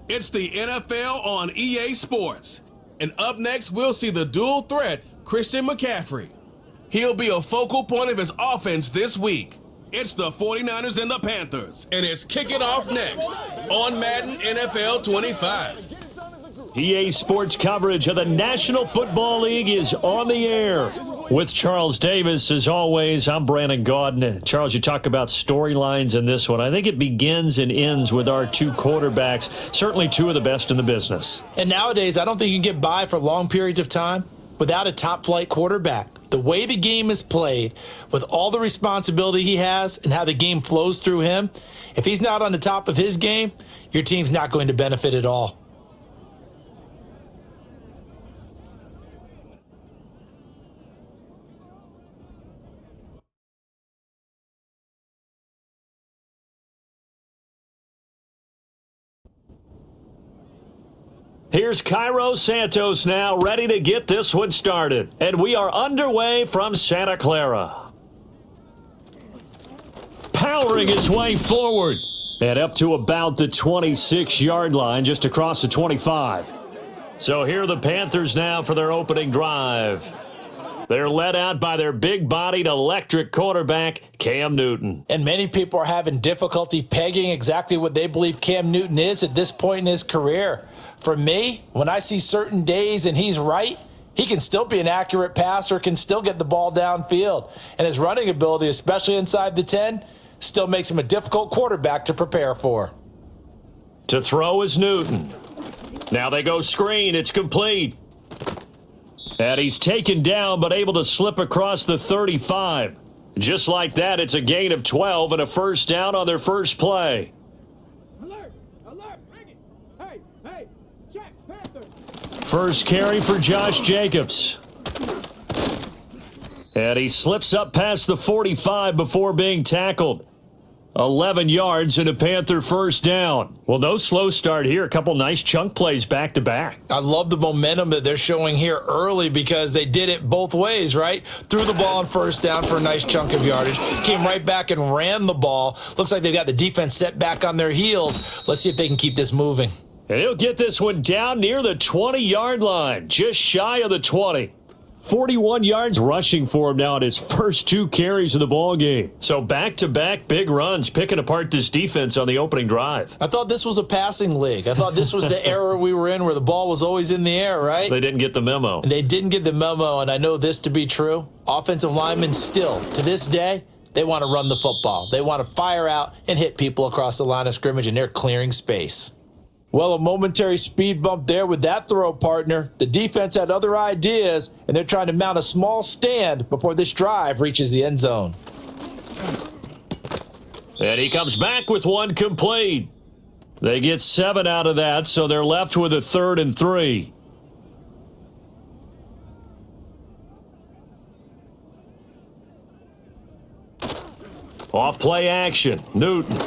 It's the NFL on EA Sports. And up next, we'll see the dual threat Christian McCaffrey. He'll be a focal point of his offense this week. It's the 49ers and the Panthers, and it's kicking off next on Madden NFL 25. EA Sports coverage of the National Football League is on the air. With Charles Davis, as always, I'm Brandon Gaudin. Charles, you talk about storylines in this one. I think it begins and ends with our two quarterbacks, certainly two of the best in the business. And nowadays, I don't think you can get by for long periods of time without a top-flight quarterback. The way the game is played, with all the responsibility he has and how the game flows through him, if he's not on the top of his game, your team's not going to benefit at all. Here's Cairo Santos now, ready to get this one started. And we are underway from Santa Clara. Powering his way forward. And up to about the 26-yard line, just across the 25. So here are the Panthers now for their opening drive. They're led out by their big-bodied electric quarterback, Cam Newton. And many people are having difficulty pegging exactly what they believe Cam Newton is at this point in his career. For me, when I see certain days and he's right, he can still be an accurate passer, can still get the ball downfield. And his running ability, especially inside the 10, still makes him a difficult quarterback to prepare for. To throw is Newton. Now they go screen. It's complete. And he's taken down but able to slip across the 35. Just like that, it's a gain of 12 and a first down on their first play. First carry for Josh Jacobs. And he slips up past the 45 before being tackled. 11 yards and a Panther first down. Well, no slow start here. A couple nice chunk plays back-to-back. I love the momentum that they're showing here early because they did it both ways, right? Threw the ball on first down for a nice chunk of yardage. Came right back and ran the ball. Looks like they've got the defense set back on their heels. Let's see if they can keep this moving. And he'll get this one down near the 20-yard line, just shy of the 20. 41 yards rushing for him now in his first two carries of the ball game. So back-to-back big runs, picking apart this defense on the opening drive. I thought this was a passing league. I thought this was the era we were in where the ball was always in the air, right? They didn't get the memo. And they didn't get the memo, and I know this to be true. Offensive linemen still, to this day, they want to run the football. They want to fire out and hit people across the line of scrimmage, and they're clearing space. Well, a momentary speed bump there with that throw, partner. The defense had other ideas, and they're trying to mount a small stand before this drive reaches the end zone. And he comes back with one complete. They get 7 out of that, so they're left with a 3rd and 3. Off play action. Newton.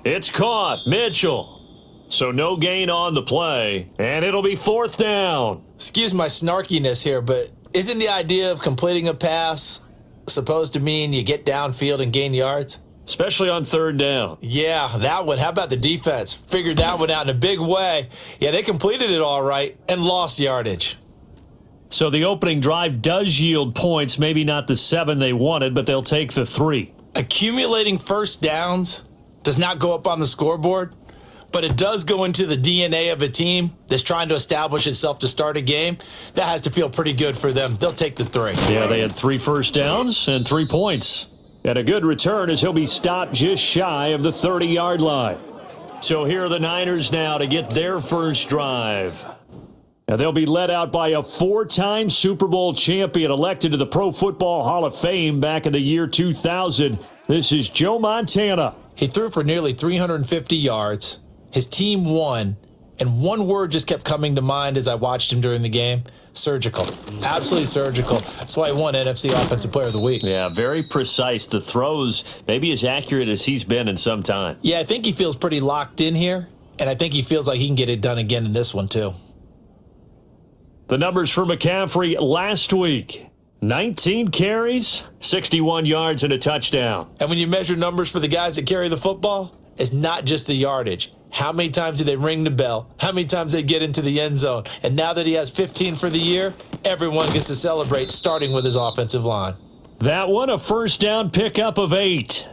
It's caught. Mitchell. So no gain on the play, and it'll be 4th down. Excuse my snarkiness here, but isn't the idea of completing a pass supposed to mean you get downfield and gain yards? Especially on 3rd down. Yeah, that one. How about the defense? Figured that one out in a big way. Yeah, they completed it all right and lost yardage. So the opening drive does yield points, maybe not the 7 they wanted, but they'll take the 3. Accumulating first downs does not go up on the scoreboard, but it does go into the DNA of a team that's trying to establish itself to start a game. That has to feel pretty good for them. They'll take the 3. Yeah, they had 3 first downs and 3 points. And a good return as he'll be stopped just shy of the 30-yard line. So here are the Niners now to get their first drive. Now they'll be led out by a 4-time Super Bowl champion elected to the Pro Football Hall of Fame back in the year 2000. This is Joe Montana. He threw for nearly 350 yards. His team won, and one word just kept coming to mind as I watched him during the game: surgical. Absolutely surgical. That's why he won NFC Offensive Player of the Week. Yeah, very precise. The throws maybe as accurate as he's been in some time. Yeah, I think he feels pretty locked in here, and I think he feels like he can get it done again in this one too. The numbers for McCaffrey last week: 19 carries, 61 yards, and a touchdown. And when you measure numbers for the guys that carry the football, it's not just the yardage. How many times do they ring the bell? How many times they get into the end zone? And now that he has 15 for the year, everyone gets to celebrate, starting with his offensive line. That one, a first down pickup of 8.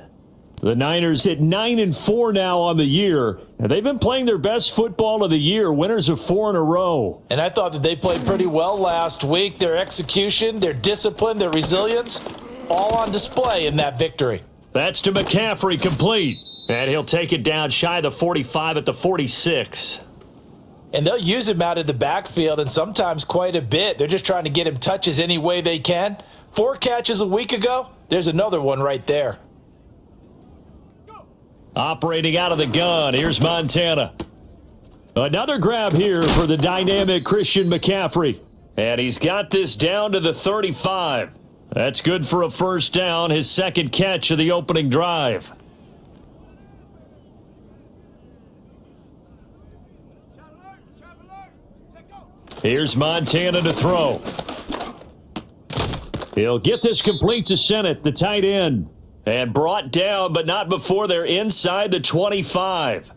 The Niners at 9-4 now on the year, and they've been playing their best football of the year, winners of 4 in a row. And I thought that they played pretty well last week. Their execution, their discipline, their resilience, all on display in that victory. That's to McCaffrey, complete. And he'll take it down shy of the 45 at the 46. And they'll use him out of the backfield, and sometimes quite a bit. They're just trying to get him touches any way they can. 4 catches a week ago, there's another one right there. Operating out of the gun, here's Montana. Another grab here for the dynamic Christian McCaffrey. And he's got this down to the 35. That's good for a first down, his second catch of the opening drive. Here's Montana to throw. He'll get this complete to Sennett, the tight end. And brought down, but not before they're inside the 25.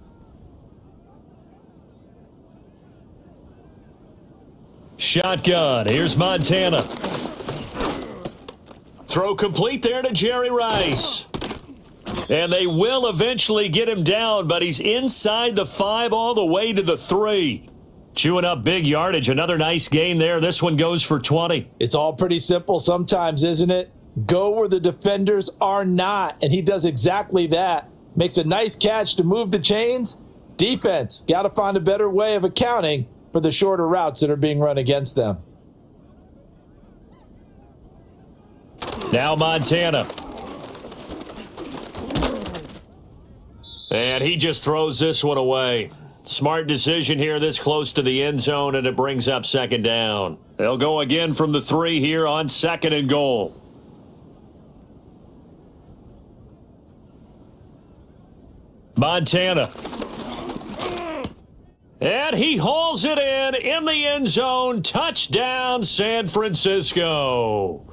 Shotgun. Here's Montana. Throw complete there to Jerry Rice. And they will eventually get him down, but he's inside the 5 all the way to the 3. Chewing up big yardage. Another nice gain there. This one goes for 20. It's all pretty simple sometimes, isn't it? Go where the defenders are not, and he does exactly that. Makes a nice catch to move the chains. Defense, got to find a better way of accounting for the shorter routes that are being run against them. Now Montana. And he just throws this one away. Smart decision here this close to the end zone, and it brings up second down. They'll go again from the 3 here on 2nd and goal. Montana. And he hauls it in the end zone. Touchdown, San Francisco.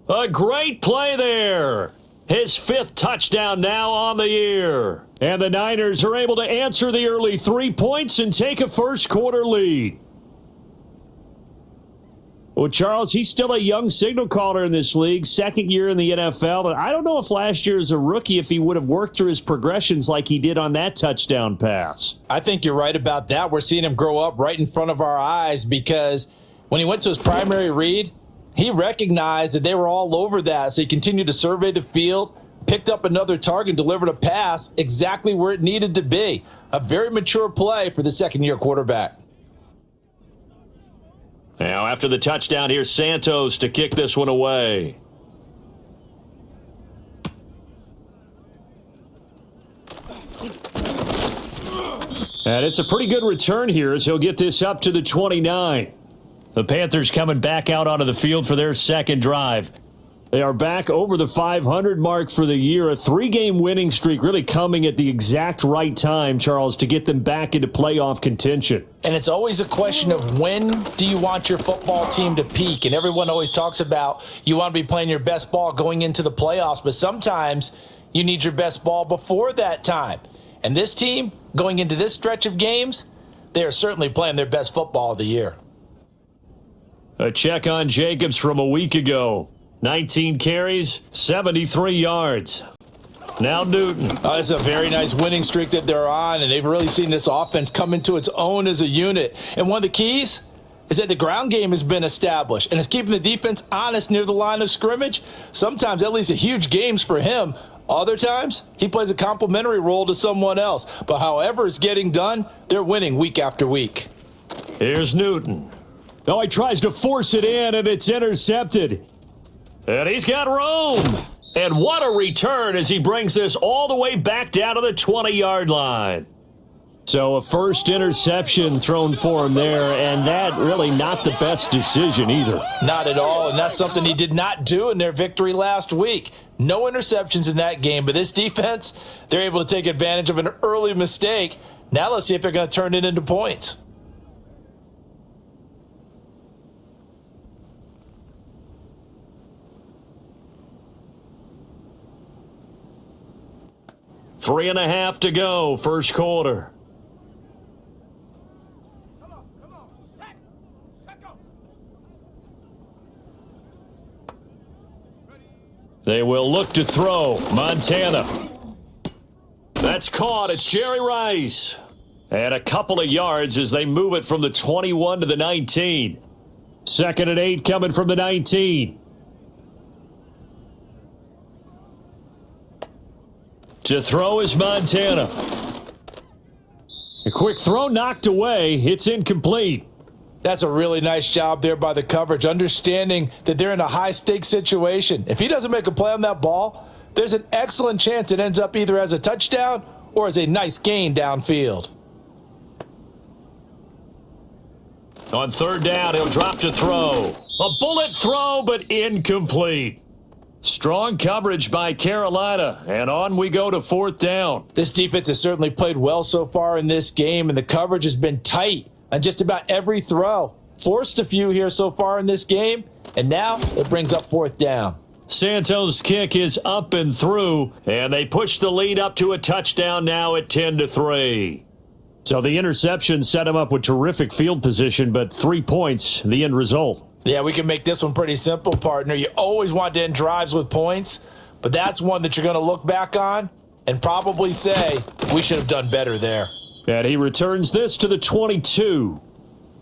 A great play there. His 5th touchdown now on the year. And the Niners are able to answer the early 3 points and take a first quarter lead. Well, Charles, he's still a young signal caller in this league, 2nd year in the NFL. And I don't know if last year as a rookie, if he would have worked through his progressions like he did on that touchdown pass. I think you're right about that. We're seeing him grow up right in front of our eyes, because when he went to his primary read, he recognized that they were all over that. So he continued to survey the field, picked up another target, delivered a pass exactly where it needed to be. A very mature play for the 2nd-year quarterback. Now, after the touchdown, here's Santos to kick this one away. And it's a pretty good return here as he'll get this up to the 29. The Panthers coming back out onto the field for their second drive. They are back over the 500 mark for the year. A 3-game winning streak really coming at the exact right time, Charles, to get them back into playoff contention. And it's always a question of when do you want your football team to peak? And everyone always talks about you want to be playing your best ball going into the playoffs, but sometimes you need your best ball before that time. And this team, going into this stretch of games, they are certainly playing their best football of the year. A check on Jacobs from a week ago. 19 carries, 73 yards. Now Newton. It's a very nice winning streak that they're on, and they've really seen this offense come into its own as a unit. And one of the keys is that the ground game has been established, and it's keeping the defense honest near the line of scrimmage. Sometimes that leads to huge games for him. Other times, he plays a complementary role to someone else. But however it's getting done, they're winning week after week. Here's Newton. Oh, he tries to force it in, and it's intercepted. And he's got room. And what a return as he brings this all the way back down to the 20-yard line. So a first interception thrown for him there, and that really not the best decision either. Not at all, and that's something he did not do in their victory last week. No interceptions in that game, but this defense, they're able to take advantage of an early mistake. Now let's see if they're going to turn it into points. Three and a half to go, first quarter. They will look to throw. Montana. That's caught. It's Jerry Rice. And a couple of yards as they move it from the 21 to the 19. 2nd and 8 coming from the 19. To throw is Montana. A quick throw knocked away. It's incomplete. That's a really nice job there by the coverage, understanding that they're in a high-stakes situation. If he doesn't make a play on that ball, there's an excellent chance it ends up either as a touchdown or as a nice gain downfield. On 3rd down, he'll drop to throw. A bullet throw, but incomplete. Strong coverage by Carolina, and on we go to 4th down. This defense has certainly played well so far in this game, and the coverage has been tight on just about every throw. Forced a few here so far in this game, and now it brings up 4th down. Santos' kick is up and through, and they push the lead up to a touchdown now at 10-3. So the interception set him up with terrific field position, but 3 points, the end result. Yeah, we can make this one pretty simple, partner. You always want to end drives with points, but that's one that you're going to look back on and probably say, we should have done better there. And he returns this to the 22.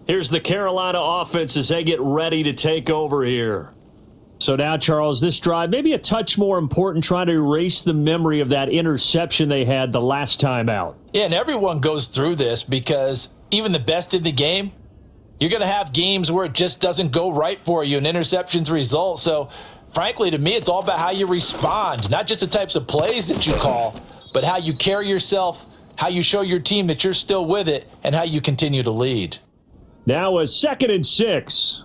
Here's the Carolina offense as they get ready to take over here. So now, Charles, this drive maybe a touch more important, trying to erase the memory of that interception they had the last time out. Yeah, and everyone goes through this because even the best in the game, you're going to have games where it just doesn't go right for you, and interceptions result. So, frankly, to me, it's all about how you respond, not just the types of plays that you call, but how you carry yourself, how you show your team that you're still with it, and how you continue to lead. Now a 2nd and 6.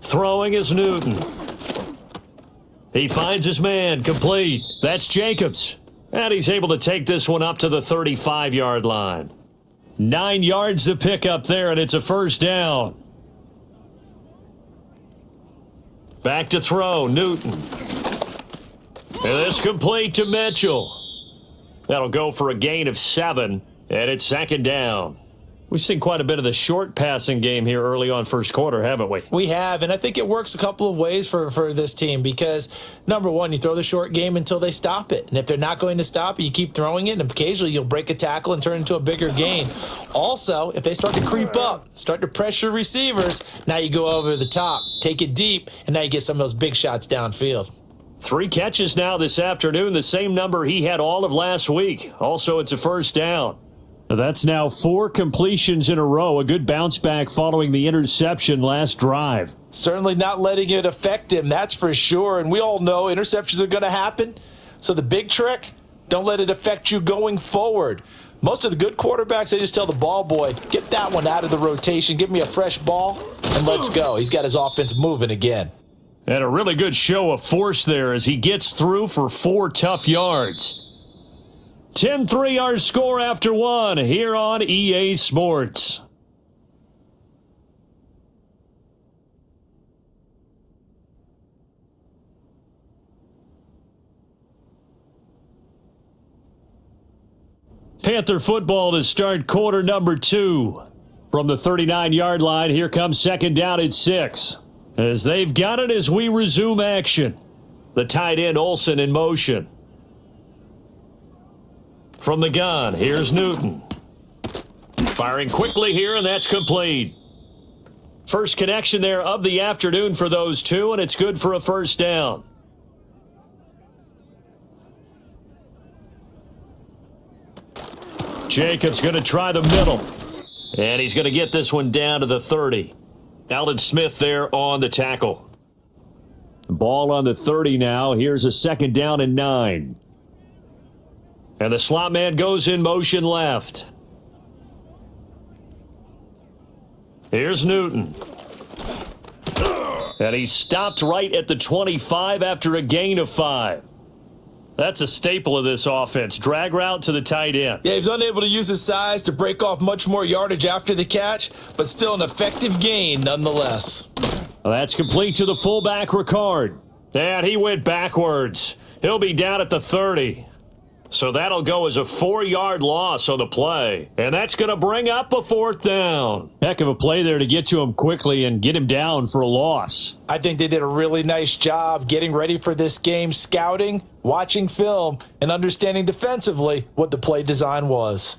Throwing is Newton. He finds his man, complete. That's Jacobs. And he's able to take this one up to the 35-yard line. 9 yards to pick up there, and it's a 1st down. Back to throw, Newton. And this complete to Mitchell. That'll go for a gain of 7, and it's 2nd down. We've seen quite a bit of the short passing game here early on first quarter, haven't we? We have, and I think it works a couple of ways for this team because, number one, you throw the short game until they stop it. And if they're not going to stop it, you keep throwing it, and occasionally you'll break a tackle and turn it into a bigger gain. Also, if they start to creep up, start to pressure receivers, now you go over the top, take it deep, and now you get some of those big shots downfield. 3 catches now this afternoon, the same number he had all of last week. Also, it's a 1st down. That's now 4 completions in a row. A good bounce back following the interception last drive. Certainly not letting it affect him, that's for sure. And we all know interceptions are going to happen. So the big trick, don't let it affect you going forward. Most of the good quarterbacks, they just tell the ball boy, get that one out of the rotation, give me a fresh ball, and let's go. He's got his offense moving again. And a really good show of force there as he gets through for 4 tough yards. 10-3 our score after 1 here on EA Sports. Panther football to start quarter number 2. From the 39-yard line, here comes 2nd down at 6. As they've got it as we resume action. The tight end Olsen in motion. From the gun, here's Newton. Firing quickly here, and that's complete. First connection there of the afternoon for those two, and it's good for a 1st down. Jacobs going to try the middle. And he's going to get this one down to the 30. Alden Smith there on the tackle. Ball on the 30 now. Here's a 2nd down and 9. And the slot man goes in motion left. Here's Newton. And he's stopped right at the 25 after a gain of 5. That's a staple of this offense. Drag route to the tight end. Yeah, he's unable to use his size to break off much more yardage after the catch, but still an effective gain nonetheless. Well, that's complete to the fullback Ricard. And he went backwards. He'll be down at the 30. So that'll go as a 4-yard loss on the play. And that's going to bring up a fourth down. Heck of a play there to get to him quickly and get him down for a loss. I think they did a really nice job getting ready for this game, scouting, watching film, and understanding defensively what the play design was.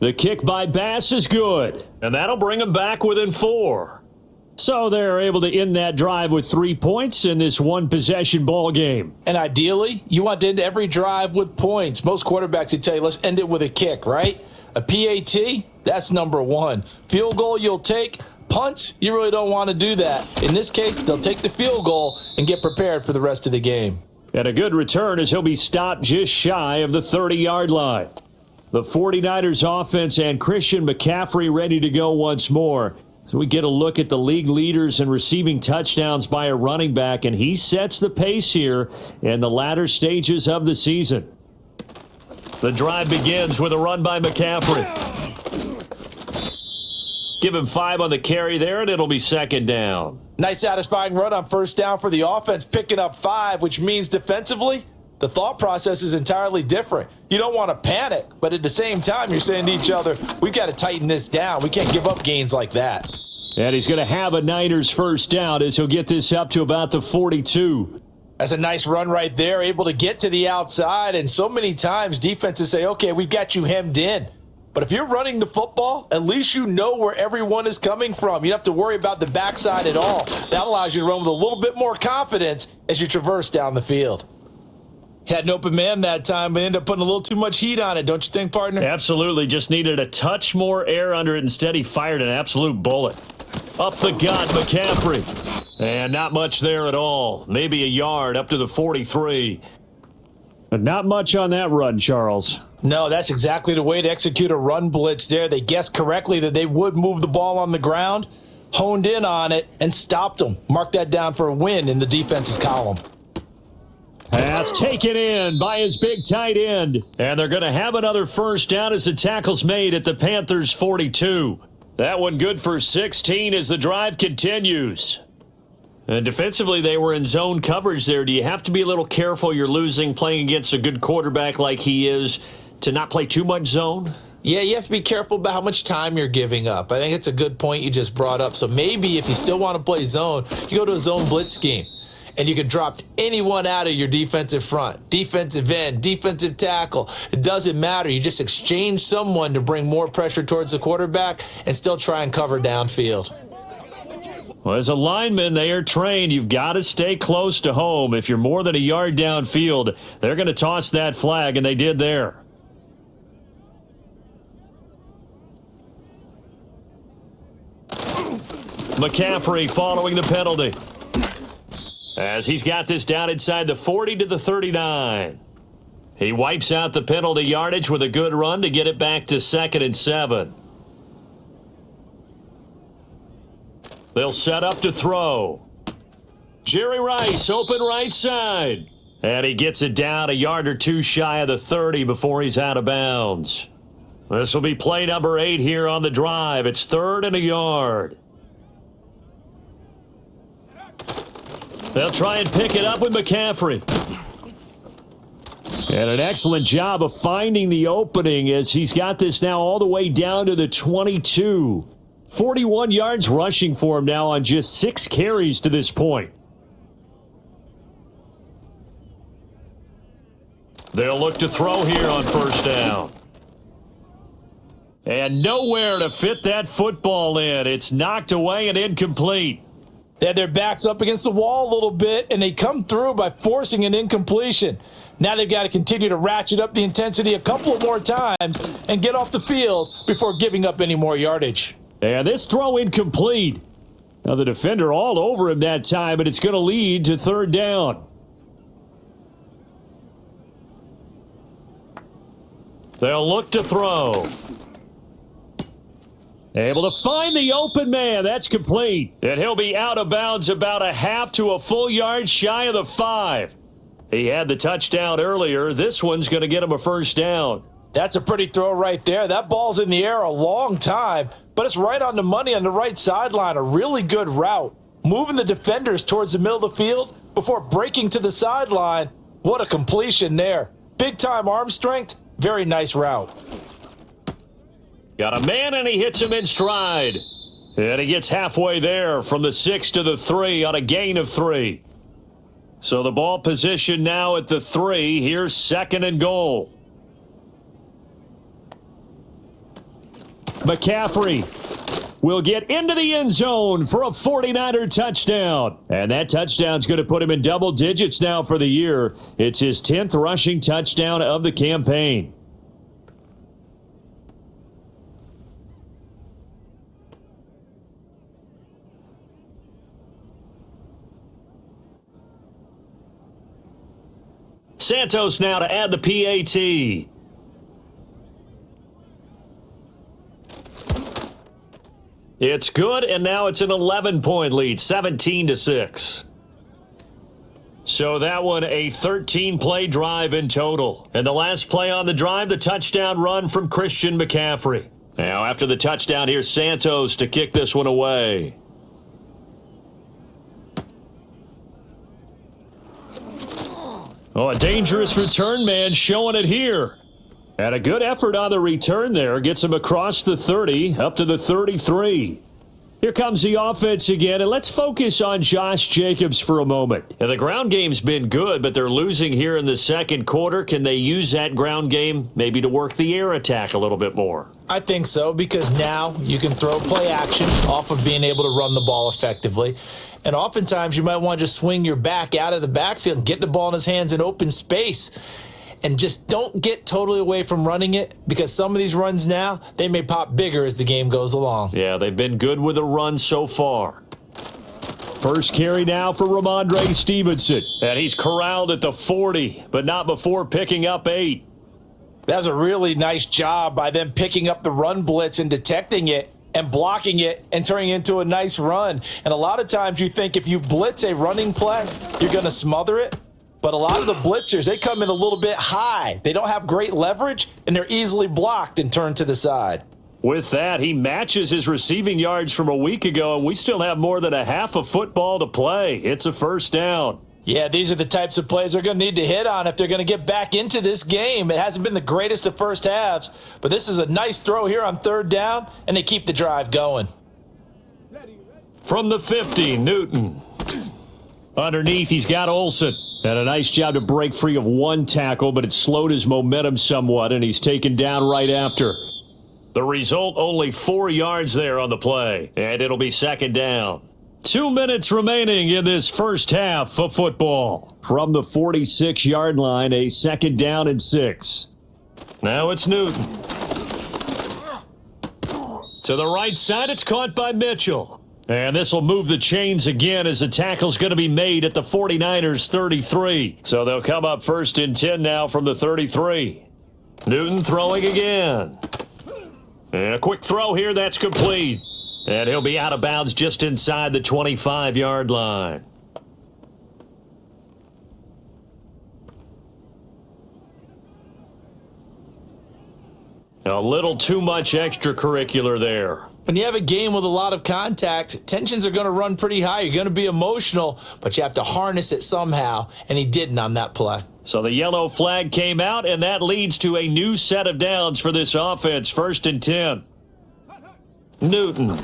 The kick by Bass is good. And that'll bring him back within 4. So they're able to end that drive with 3 points in this one-possession ball game. And ideally, you want to end every drive with points. Most quarterbacks would tell you, let's end it with a kick, right? A PAT, that's number 1. Field goal you'll take. Punts, you really don't want to do that. In this case, they'll take the field goal and get prepared for the rest of the game. And a good return as he'll be stopped just shy of the 30-yard line. The 49ers offense and Christian McCaffrey ready to go once more. So we get a look at the league leaders in receiving touchdowns by a running back, and he sets the pace here in the latter stages of the season. The drive begins with a run by McCaffrey. Give him 5 on the carry there, and it'll be second down. Nice satisfying run on first down for the offense, picking up 5, which means defensively, the thought process is entirely different. You don't want to panic, but at the same time, you're saying to each other, we've got to tighten this down. We can't give up gains like that. And he's going to have a Niners first down as he'll get this up to about the 42. That's a nice run right there, able to get to the outside. And so many times defenses say, okay, we've got you hemmed in. But if you're running the football, at least you know where everyone is coming from. You don't have to worry about the backside at all. That allows you to run with a little bit more confidence as you traverse down the field. Had an open man that time, but ended up putting a little too much heat on it, don't you think, partner? Absolutely. Just needed a touch more air under it. Instead, he fired an absolute bullet. Up the gut, McCaffrey. And not much there at all. Maybe a yard up to the 43. But not much on that run, Charles. No, that's exactly the way to execute a run blitz there. They guessed correctly that they would move the ball on the ground, honed in on it, and stopped them. Mark that down for a win in the defense's column. Pass taken in by his big tight end. And they're going to have another first down as the tackle's made at the Panthers' 42. That one good for 16 as the drive continues. And defensively, they were in zone coverage there. Do you have to be a little careful you're losing playing against a good quarterback like he is to not play too much zone? Yeah, you have to be careful about how much time you're giving up. I think it's a good point you just brought up. So maybe if you still want to play zone, you go to a zone blitz scheme. And you can drop anyone out of your defensive front, defensive end, defensive tackle. It doesn't matter. You just exchange someone to bring more pressure towards the quarterback and still try and cover downfield. Well, as a lineman, they are trained. You've got to stay close to home. If you're more than a yard downfield, they're going to toss that flag, and they did there. McCaffrey following the penalty, as he's got this down inside the 40 to the 39. He wipes out the penalty yardage with a good run to get it back to 2nd and 7. They'll set up to throw. Jerry Rice, open right side. And he gets it down a yard or two shy of the 30 before he's out of bounds. This will be play number 8 here on the drive. It's 3rd and a yard. They'll try and pick it up with McCaffrey. And an excellent job of finding the opening as he's got this now all the way down to the 22. 41 yards rushing for him now on just 6 carries to this point. They'll look to throw here on first down. And nowhere to fit that football in. It's knocked away and incomplete. They had their backs up against the wall a little bit, and they come through by forcing an incompletion. Now they've got to continue to ratchet up the intensity a couple of more times and get off the field before giving up any more yardage. And this throw incomplete. Now the defender all over him that time, but it's going to lead to 3rd down. They'll look to throw. Able to find the open man. That's complete. And he'll be out of bounds about a half to a full yard shy of the 5. He had the touchdown earlier. This one's going to get him a first down. That's a pretty throw right there. That ball's in the air a long time, but it's right on the money on the right sideline. A really good route. moving the defenders towards the middle of the field before breaking to the sideline. What a completion there. Big-time arm strength. Very nice route. Got a man, and he hits him in stride. And he gets halfway there from the 6 to the 3 on a gain of 3. So the ball position now at the 3. Here's 2nd and goal. McCaffrey will get into the end zone for a 49er touchdown. And that touchdown's going to put him in double digits now for the year. It's his 10th rushing touchdown of the campaign. Santos now to add the PAT. It's good, and now it's an 11-point lead, 17-6. So that one, a 13-play drive in total. And the last play on the drive, the touchdown run from Christian McCaffrey. Now, after the touchdown, here's Santos to kick this one away. Oh, a dangerous return man showing it here. And a good effort on the return there. Gets him across the 30, up to the 33. Here comes the offense again, and let's focus on Josh Jacobs for a moment. And the ground game's been good, but they're losing here in the second quarter. Can they use that ground game maybe to work the air attack a little bit more? I think so, because now you can throw play action off of being able to run the ball effectively. And oftentimes you might want to just swing your back out of the backfield and get the ball in his hands in open space. And just don't get totally away from running it, because some of these runs now, they may pop bigger as the game goes along. Yeah, they've been good with a run so far. First carry now for Ramondre Stevenson. And he's corralled at the 40, but not before picking up 8. That's a really nice job by them picking up the run blitz and detecting it and blocking it and turning it into a nice run. And a lot of times you think if you blitz a running play, you're going to smother it. But a lot of the blitzers, they come in a little bit high. They don't have great leverage, and they're easily blocked and turned to the side. With that, he matches his receiving yards from a week ago, and we still have more than a half of football to play. It's a first down. Yeah, these are the types of plays they're going to need to hit on if they're going to get back into this game. It hasn't been the greatest of first halves, but this is a nice throw here on third down, and they keep the drive going. From the 50, Newton. Underneath, he's got Olsen. And a nice job to break free of one tackle, but it slowed his momentum somewhat, and he's taken down right after. The result, only 4 yards there on the play, and it'll be second down. 2 minutes remaining in this first half of football. From the 46-yard line, a second down and 6. Now it's Newton. To the right side, it's caught by Mitchell. And this will move the chains again as the tackle's going to be made at the 49ers 33. So they'll come up first and 10 now from the 33. Newton throwing again. And a quick throw here, that's complete. And he'll be out of bounds just inside the 25-yard line. A little too much extracurricular there. When you have a game with a lot of contact, tensions are going to run pretty high. You're going to be emotional, but you have to harness it somehow, and he didn't on that play. So the yellow flag came out, and that leads to a new set of downs for this offense. First and 10. Newton.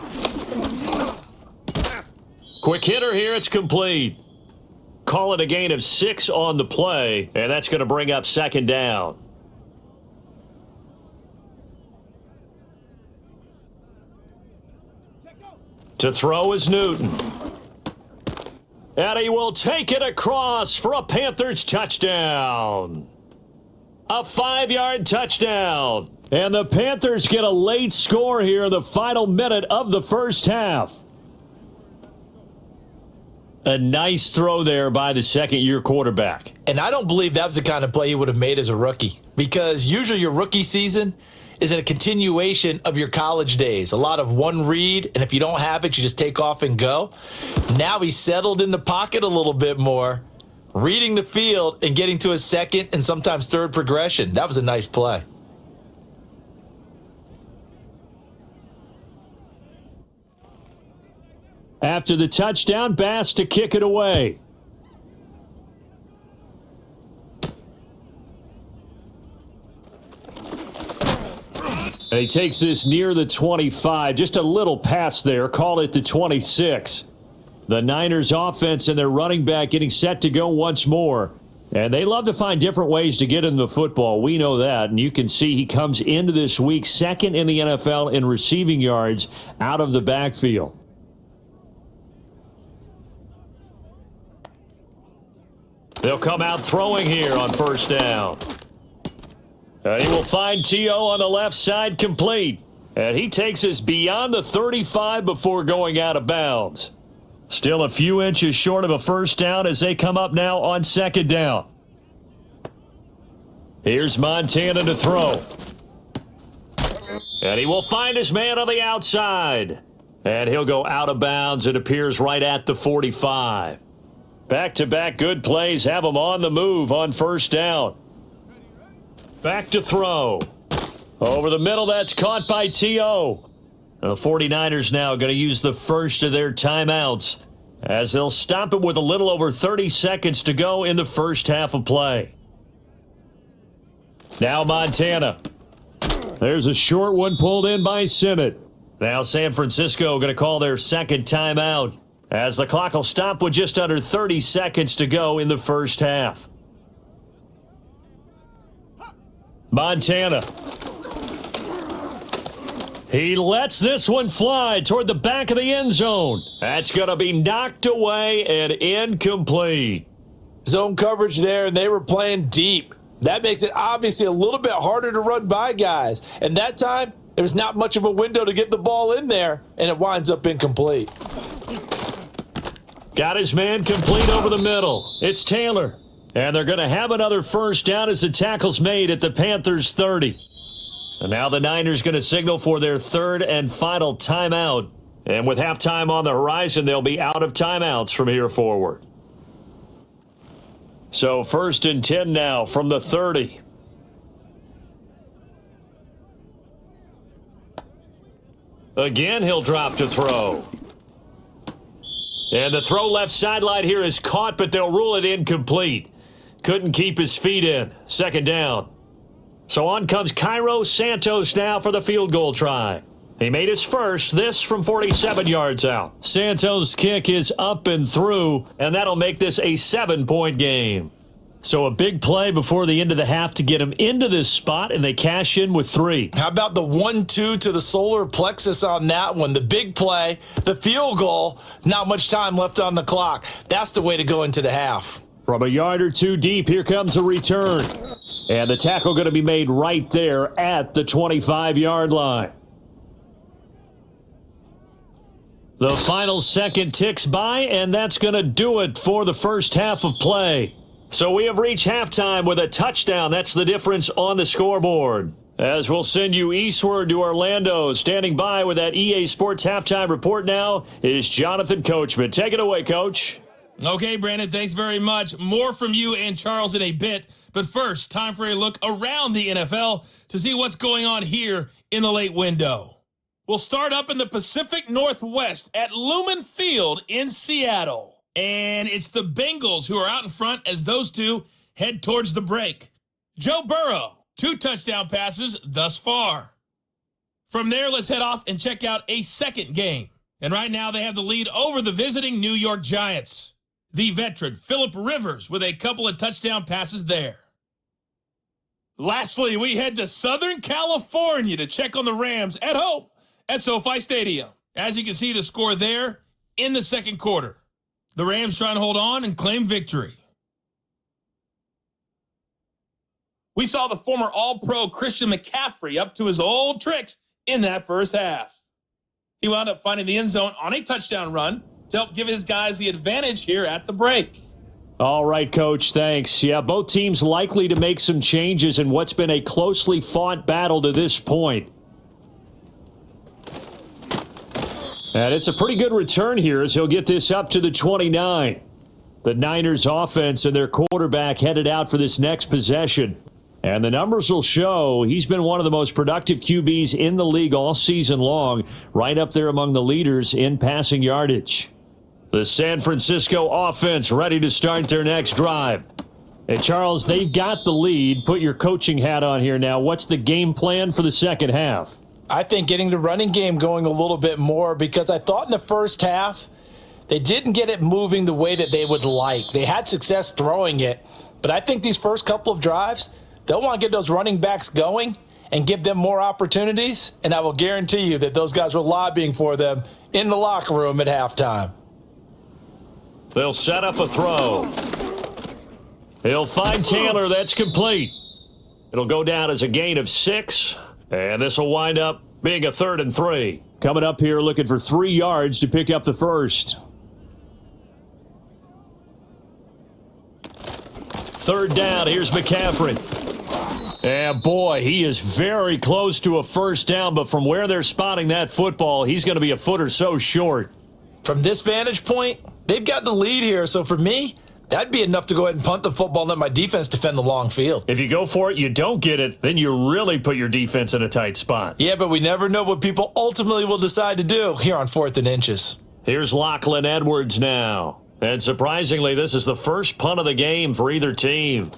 Quick hitter here, it's complete. Call it a gain of 6 on the play, and that's going to bring up second down. To throw is Newton. And he will take it across for a Panthers touchdown. A 5-yard touchdown. And the Panthers get a late score here in the final minute of the first half. A nice throw there by the second-year quarterback. And I don't believe that was the kind of play he would have made as a rookie, because usually your rookie season is a continuation of your college days. A lot of one read, and if you don't have it, you just take off and go. Now he's settled in the pocket a little bit more, reading the field and getting to his second and sometimes third progression. That was a nice play. After the touchdown, Bass to kick it away. And he takes this near the 25. Just a little pass there. Call it the 26. The Niners offense and their running back getting set to go once more. And they love to find different ways to get in the football. We know that. And you can see he comes into this week second in the NFL in receiving yards out of the backfield. They'll come out throwing here on first down. He will find T.O. on the left side complete. And he takes us beyond the 35 before going out of bounds. Still a few inches short of a first down as they come up now on second down. Here's Montana to throw. And he will find his man on the outside. And he'll go out of bounds. It appears right at the 45. Back-to-back good plays have him on the move on first down. Back to throw. Over the middle, that's caught by T.O. The 49ers now going to use the first of their timeouts as they'll stop it with a little over 30 seconds to go in the first half of play. Now Montana. There's a short one pulled in by Sinnott. Now San Francisco going to call their second timeout as the clock will stop with just under 30 seconds to go in the first half. Montana. He lets this one fly toward the back of the end zone. That's going to be knocked away and incomplete. Zone coverage there, and they were playing deep. That makes it obviously a little bit harder to run by guys. And that time, there was not much of a window to get the ball in there, and it winds up incomplete. Got his man complete over the middle. It's Taylor. And they're going to have another first down as the tackle's made at the Panthers' 30. And now the Niners going to signal for their third and final timeout. And with halftime on the horizon, they'll be out of timeouts from here forward. So 1st and 10 now from the 30. Again, he'll drop to throw. And the throw left sideline here is caught, but they'll rule it incomplete. Couldn't keep his feet in. Second down. So on comes Cairo Santos now for the field goal try. He made his first, this from 47 yards out. Santos' kick is up and through, and that'll make this a 7-point game. So a big play before the end of the half to get him into this spot, and they cash in with 3. How about the 1-2 to the solar plexus on that one? The big play, the field goal, not much time left on the clock. That's the way to go into the half. From a yard or two deep, here comes a return. And the tackle going to be made right there at the 25-yard line. The final second ticks by, and that's going to do it for the first half of play. So we have reached halftime with a touchdown. That's the difference on the scoreboard. As we'll send you eastward to Orlando, standing by with that EA Sports halftime report now is Jonathan Coachman. Take it away, Coach. Okay, Brandon, thanks very much. More from you and Charles in a bit. But first, time for a look around the NFL to see what's going on here in the late window. We'll start up in the Pacific Northwest at Lumen Field in Seattle. And it's the Bengals who are out in front as those two head towards the break. Joe Burrow, 2 touchdown passes thus far. From there, let's head off and check out a second game. And right now, they have the lead over the visiting New York Giants. The veteran Phillip Rivers with a couple of touchdown passes there. Lastly, we head to Southern California to check on the Rams at home at SoFi Stadium. As you can see, the score there in the second quarter. The Rams trying to hold on and claim victory. We saw the former All-Pro Christian McCaffrey up to his old tricks in that first half. He wound up finding the end zone on a touchdown run to help give his guys the advantage here at the break. All right, Coach, thanks. Yeah, both teams likely to make some changes in what's been a closely fought battle to this point. And it's a pretty good return here as he'll get this up to the 29. The Niners offense and their quarterback headed out for this next possession. And the numbers will show he's been one of the most productive QBs in the league all season long, right up there among the leaders in passing yardage. The San Francisco offense ready to start their next drive. And Charles, they've got the lead. Put your coaching hat on here now. What's the game plan for the second half? I think getting the running game going a little bit more, because I thought in the first half they didn't get it moving the way that they would like. They had success throwing it, but I think these first couple of drives, they'll want to get those running backs going and give them more opportunities, and I will guarantee you that those guys were lobbying for them in the locker room at halftime. They'll set up a throw. He'll find Taylor. That's complete. It'll go down as a gain of 6, and this will wind up being a 3rd and 3. Coming up here looking for 3 yards to pick up the first. 3rd down. Here's McCaffrey. And boy, he is very close to a first down, but from where they're spotting that football, he's going to be a foot or so short. From this vantage point, they've got the lead here, so for me, that'd be enough to go ahead and punt the football and let my defense defend the long field. If you go for it, you don't get it, then you really put your defense in a tight spot. Yeah, but we never know what people ultimately will decide to do here on 4th and inches. Here's Lachlan Edwards now. And surprisingly, this is the first punt of the game for either team.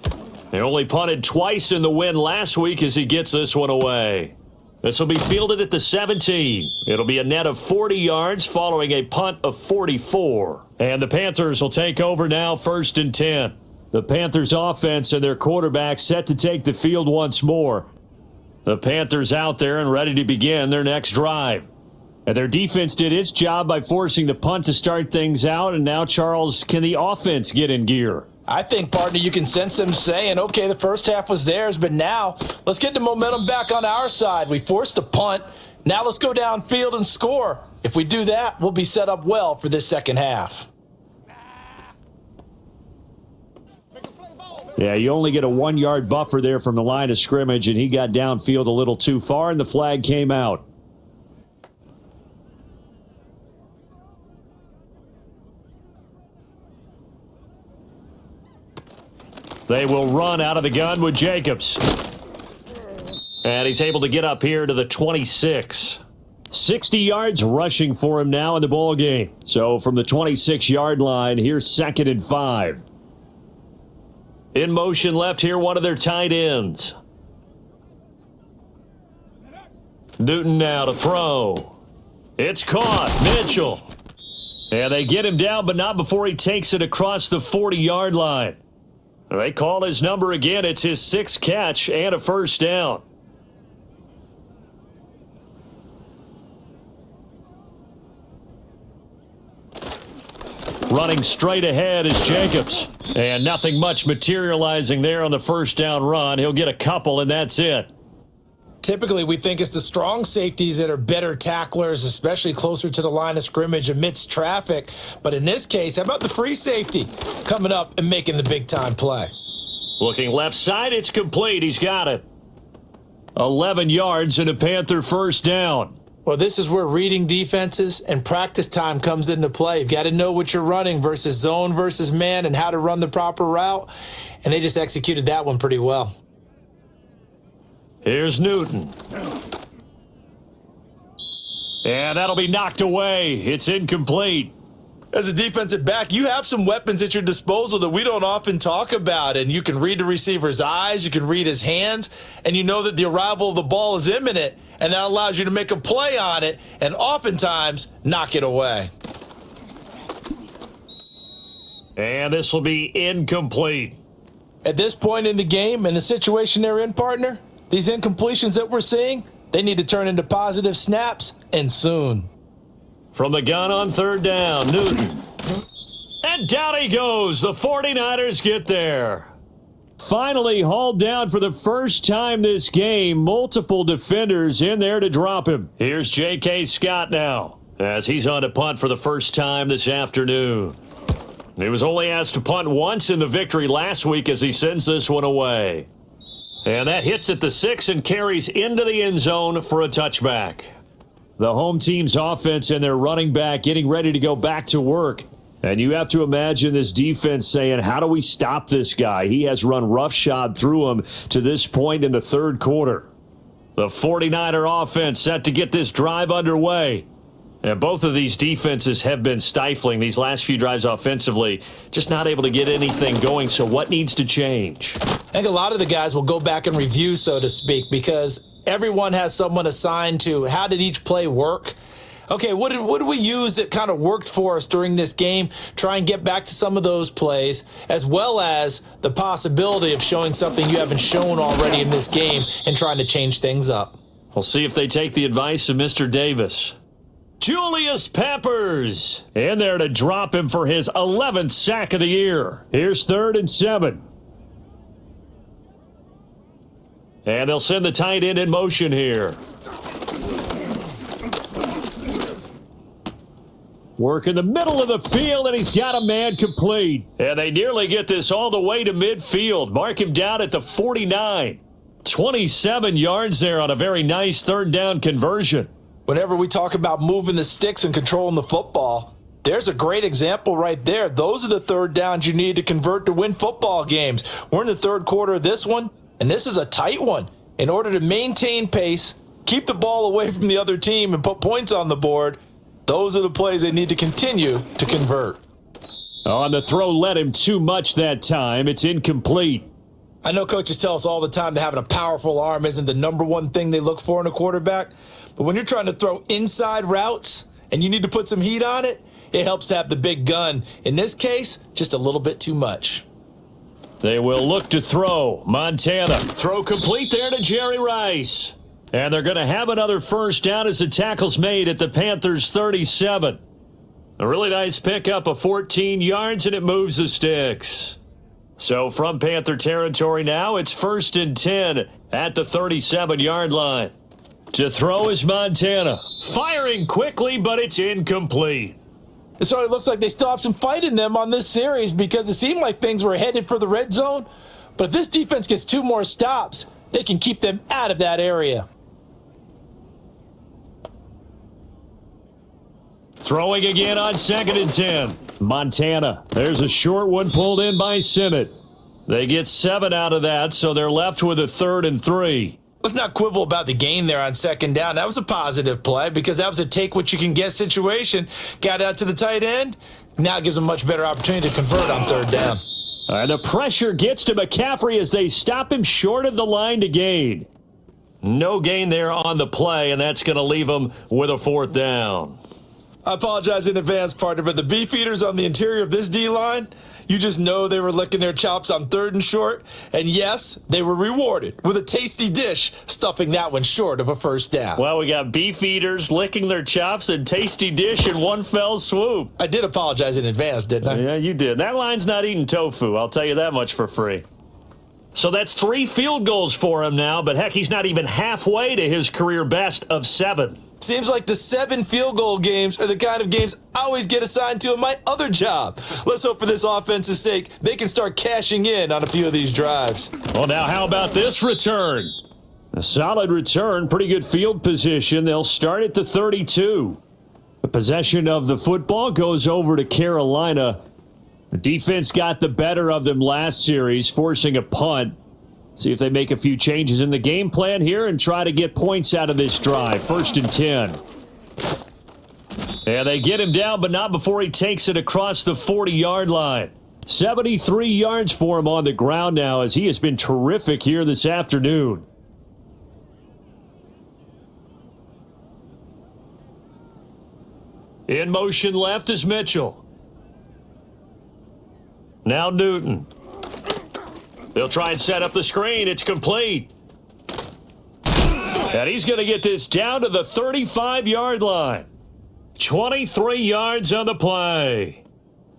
They only punted twice in the win last week as he gets this one away. This will be fielded at the 17. It'll be a net of 40 yards following a punt of 44. And the Panthers will take over now, 1st and 10. The Panthers offense and their quarterback set to take the field once more. The Panthers out there and ready to begin their next drive. And their defense did its job by forcing the punt to start things out. And now, Charles, can the offense get in gear? I think, partner, you can sense them saying, okay, the first half was theirs, but now let's get the momentum back on our side. We forced a punt. Now let's go downfield and score. If we do that, we'll be set up well for this second half. Yeah, you only get a 1-yard buffer there from the line of scrimmage, and he got downfield a little too far, and the flag came out. They will run out of the gun with Jacobs. And he's able to get up here to the 26. 60 yards rushing for him now in the ball game. So from the 26-yard line, here's 2nd and 5. In motion left here, one of their tight ends. Newton now to throw. It's caught. Mitchell. And they get him down, but not before he takes it across the 40-yard line. They call his number again. It's his 6th catch and a first down. Running straight ahead is Jacobs. And nothing much materializing there on the first down run. He'll get a couple, and that's it. Typically, we think it's the strong safeties that are better tacklers, especially closer to the line of scrimmage amidst traffic. But in this case, how about the free safety coming up and making the big-time play? Looking left side, it's complete. He's got it. 11 yards and a Panther first down. Well, this is where reading defenses and practice time comes into play. You've got to know what you're running versus zone versus man and how to run the proper route. And they just executed that one pretty well. Here's Newton. And that'll be knocked away. It's incomplete. As a defensive back, you have some weapons at your disposal that we don't often talk about. And you can read the receiver's eyes, you can read his hands, and you know that the arrival of the ball is imminent. And that allows you to make a play on it and oftentimes knock it away. And this will be incomplete. At this point in the game and the situation they're in, partner, these incompletions that we're seeing, they need to turn into positive snaps, and soon. From the gun on 3rd down, Newton. And down he goes. The 49ers get there. Finally hauled down for the first time this game. Multiple defenders in there to drop him. Here's J.K. Scott now, as he's on to punt for the first time this afternoon. He was only asked to punt once in the victory last week as he sends this one away. And that hits at the 6 and carries into the end zone for a touchback. The home team's offense and their running back getting ready to go back to work. And you have to imagine this defense saying, how do we stop this guy? He has run roughshod through him to this point in the 3rd quarter. The 49er offense set to get this drive underway. And both of these defenses have been stifling these last few drives offensively, just not able to get anything going. So what needs to change? I think a lot of the guys will go back and review, so to speak, because everyone has someone assigned to how did each play work. Okay, what did we use that kind of worked for us during this game? Try and get back to some of those plays, as well as the possibility of showing something you haven't shown already in this game and trying to change things up. We'll see if they take the advice of Mr. Davis. Julius Peppers in there to drop him for his 11th sack of the year. Here's 3rd and 7. And they'll send the tight end in motion here. Work in the middle of the field, and he's got a man complete. And they nearly get this all the way to midfield. Mark him down at the 49. 27 yards there on a very nice 3rd down conversion. Whenever we talk about moving the sticks and controlling the football, there's a great example right there. Those are the 3rd downs you need to convert to win football games. We're in the 3rd quarter of this one, and this is a tight one. In order to maintain pace, keep the ball away from the other team, and put points on the board, those are the plays they need to continue to convert. On the throw, led him too much that time. It's incomplete. I know coaches tell us all the time that having a powerful arm isn't the number one thing they look for in a quarterback. But when you're trying to throw inside routes and you need to put some heat on it, it helps to have the big gun. In this case, just a little bit too much. They will look to throw. Montana. Throw complete there to Jerry Rice. And they're going to have another 1st down as the tackle's made at the Panthers' 37. A really nice pickup of 14 yards, and it moves the sticks. So from Panther territory now, it's 1st and 10 at the 37-yard line. To throw is Montana. Firing quickly, but it's incomplete. So it looks like they still have some fight in them on this series, because it seemed like things were headed for the red zone. But if this defense gets 2 more stops, they can keep them out of that area. Throwing again on 2nd and 10. Montana. There's a short one pulled in by Sinnott. They get 7 out of that, so they're left with a 3rd and 3. Let's not quibble about the gain there on 2nd down. That was a positive play, because that was a take what you can get situation. Got out to the tight end. Now it gives them a much better opportunity to convert on 3rd down. And the pressure gets to McCaffrey as they stop him short of the line to gain. No gain there on the play, and that's going to leave them with a 4th down. I apologize in advance, partner, but the beefeaters on the interior of this D-line, you just know they were licking their chops on 3rd and short. And yes, they were rewarded with a tasty dish, stuffing that one short of a 1st down. Well, we got beef eaters licking their chops and tasty dish in one fell swoop. I did apologize in advance, didn't I? Yeah, you did. That line's not eating tofu, I'll tell you that much for free. So that's 3 field goals for him now, but heck, he's not even halfway to his career best of 7. Seems like the 7 field goal games are the kind of games I always get assigned to in my other job. Let's hope for this offense's sake they can start cashing in on a few of these drives. Well, now how about this return? A solid return, pretty good field position. They'll start at the 32. The possession of the football goes over to Carolina. The defense got the better of them last series, forcing a punt. See if they make a few changes in the game plan here and try to get points out of this drive. 1st and 10. And they get him down, but not before he takes it across the 40-yard line. 73 yards for him on the ground now, as he has been terrific here this afternoon. In motion left is Mitchell. Now Newton. They'll try and set up the screen. It's complete. And he's going to get this down to the 35-yard line. 23 yards on the play.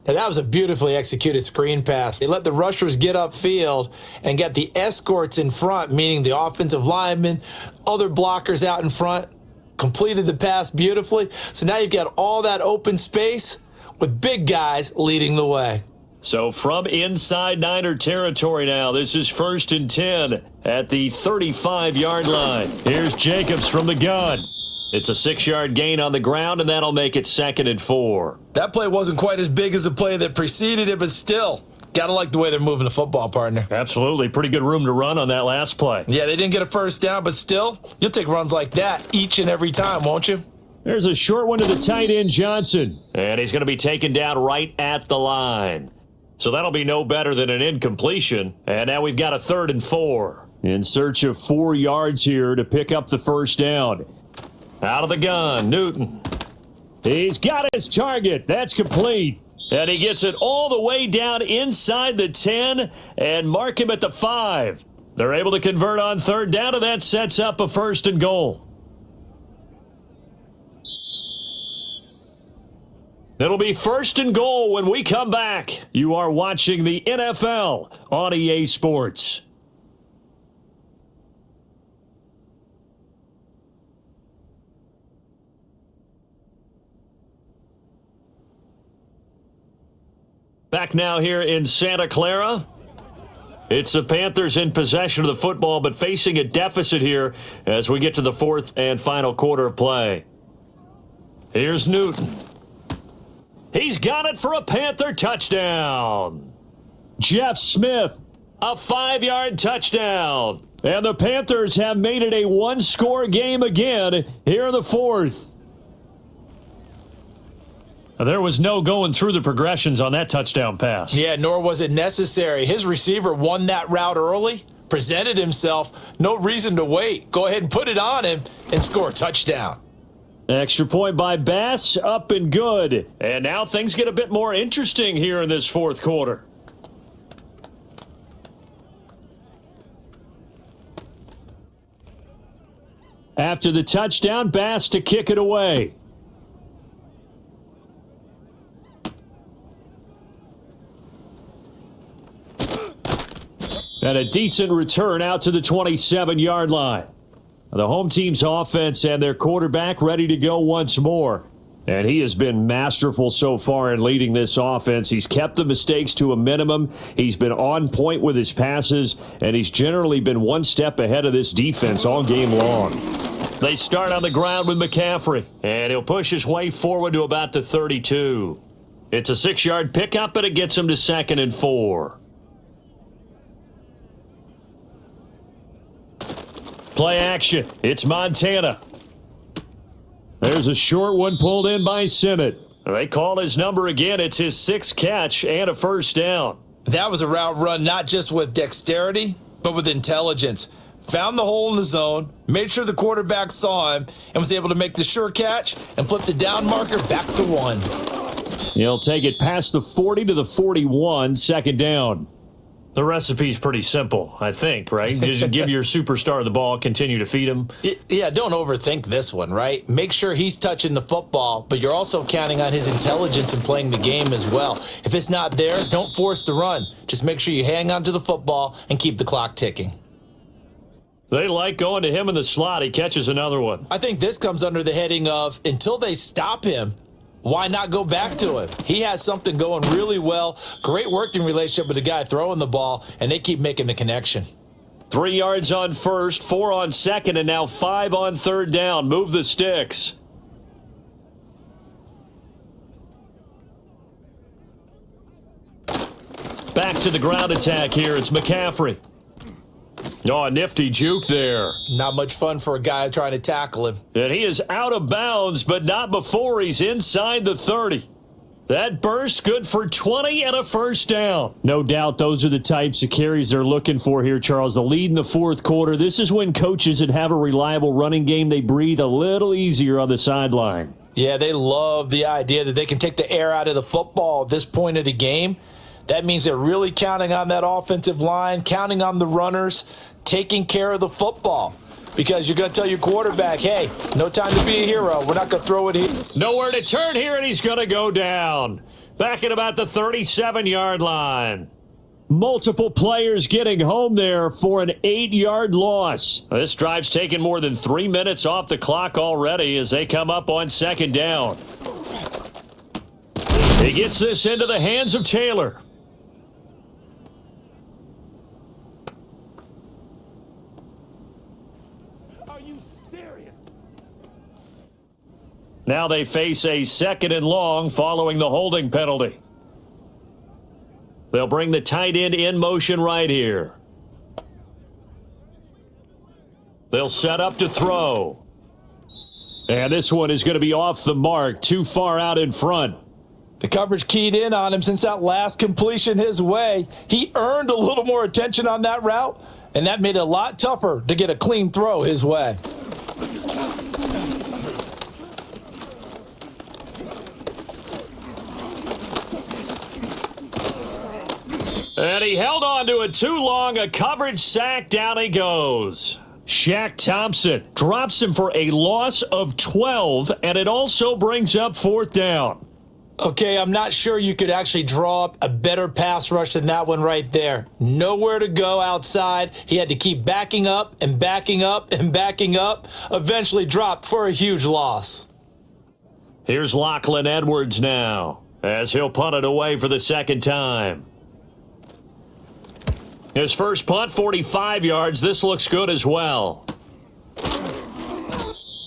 And that was a beautifully executed screen pass. They let the rushers get upfield and get the escorts in front, meaning the offensive linemen, other blockers out in front, completed the pass beautifully. So now you've got all that open space with big guys leading the way. So from inside Niner territory now, this is 1st and 10 at the 35-yard line. Here's Jacobs from the gun. It's a 6-yard gain on the ground, and that'll make it 2nd and 4. That play wasn't quite as big as the play that preceded it, but still, gotta like the way they're moving the football, partner. Absolutely. Pretty good room to run on that last play. Yeah, they didn't get a 1st down, but still, you'll take runs like that each and every time, won't you? There's a short one to the tight end, Johnson. And he's going to be taken down right at the line. So that'll be no better than an incompletion. And now we've got a 3rd and 4. In search of 4 yards here to pick up the first down. Out of the gun, Newton. He's got his target. That's complete. And he gets it all the way down inside the 10 and mark him at the 5. They're able to convert on 3rd down, and that sets up a 1st and goal. It'll be 1st and goal when we come back. You are watching the NFL on EA Sports. Back now here in Santa Clara. It's the Panthers in possession of the football, but facing a deficit here as we get to the 4th and final quarter of play. Here's Newton. He's got it for a Panther touchdown. Jeff Smith. A 5-yard touchdown. And the Panthers have made it a 1-score game again here in the 4th. There was no going through the progressions on that touchdown pass. Yeah, nor was it necessary. His receiver won that route early, presented himself, no reason to wait. Go ahead and put it on him and score a touchdown. Extra point by Bass, up and good. And now things get a bit more interesting here in this 4th quarter. After the touchdown, Bass to kick it away. And a decent return out to the 27-yard line. The home team's offense and their quarterback ready to go once more. And he has been masterful so far in leading this offense. He's kept the mistakes to a minimum. He's been on point with his passes, and he's generally been one step ahead of this defense all game long. They start on the ground with McCaffrey, and he'll push his way forward to about the 32. It's a 6-yard pickup, but it gets him to 2nd and 4. Play action. It's Montana. There's a short one pulled in by Simmett. They call his number again. It's his 6th catch and a 1st down. That was a route run not just with dexterity, but with intelligence. Found the hole in the zone, made sure the quarterback saw him, and was able to make the sure catch and flip the down marker back to 1. He'll take it past the 40 to the 41, 2nd down. The recipe's pretty simple, I think, right? Just give your superstar the ball, continue to feed him. Yeah, don't overthink this one, right? Make sure he's touching the football, but you're also counting on his intelligence in playing the game as well. If it's not there, don't force the run. Just make sure you hang on to the football and keep the clock ticking. They like going to him in the slot. He catches another one. I think this comes under the heading of, until they stop him, why not go back to him? He has something going really well. Great working relationship with the guy throwing the ball, and they keep making the connection. 3 yards on 1st, 4 on 2nd, and now 5 on 3rd down. Move the sticks. Back to the ground attack here. It's McCaffrey. Oh, a nifty juke there. Not much fun for a guy trying to tackle him. And he is out of bounds, but not before he's inside the 30. That burst good for 20 and a 1st down. No doubt those are the types of carries they're looking for here, Charles. The lead in the 4th quarter. This is when coaches that have a reliable running game, they breathe a little easier on the sideline. Yeah, they love the idea that they can take the air out of the football at this point of the game. That means they're really counting on that offensive line, counting on the runners, taking care of the football. Because you're going to tell your quarterback, hey, no time to be a hero. We're not going to throw it here. Nowhere to turn here, and he's going to go down. Back at about the 37-yard line. Multiple players getting home there for an 8-yard loss. This drive's taken more than 3 minutes off the clock already as they come up on 2nd down. He gets this into the hands of Taylor. Now they face a 2nd and long following the holding penalty. They'll bring the tight end in motion right here. They'll set up to throw. And this one is going to be off the mark, too far out in front. The coverage keyed in on him since that last completion his way. He earned a little more attention on that route, and that made it a lot tougher to get a clean throw his way. And he held on to it too long. A coverage sack. Down he goes. Shaq Thompson drops him for a loss of 12, and it also brings up 4th down. Okay, I'm not sure you could actually draw up a better pass rush than that one right there. Nowhere to go outside. He had to keep backing up and backing up and backing up. Eventually dropped for a huge loss. Here's Lachlan Edwards now, as he'll punt it away for the second time. His first punt, 45 yards. This looks good as well.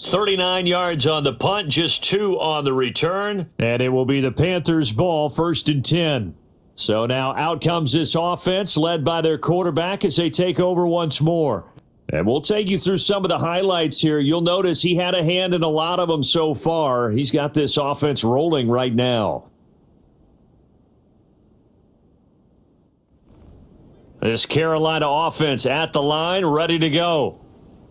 39 yards on the punt, just 2 on the return. And it will be the Panthers' ball, 1st and 10. So now out comes this offense, led by their quarterback as they take over once more. And we'll take you through some of the highlights here. You'll notice he had a hand in a lot of them so far. He's got this offense rolling right now. This Carolina offense at the line, ready to go.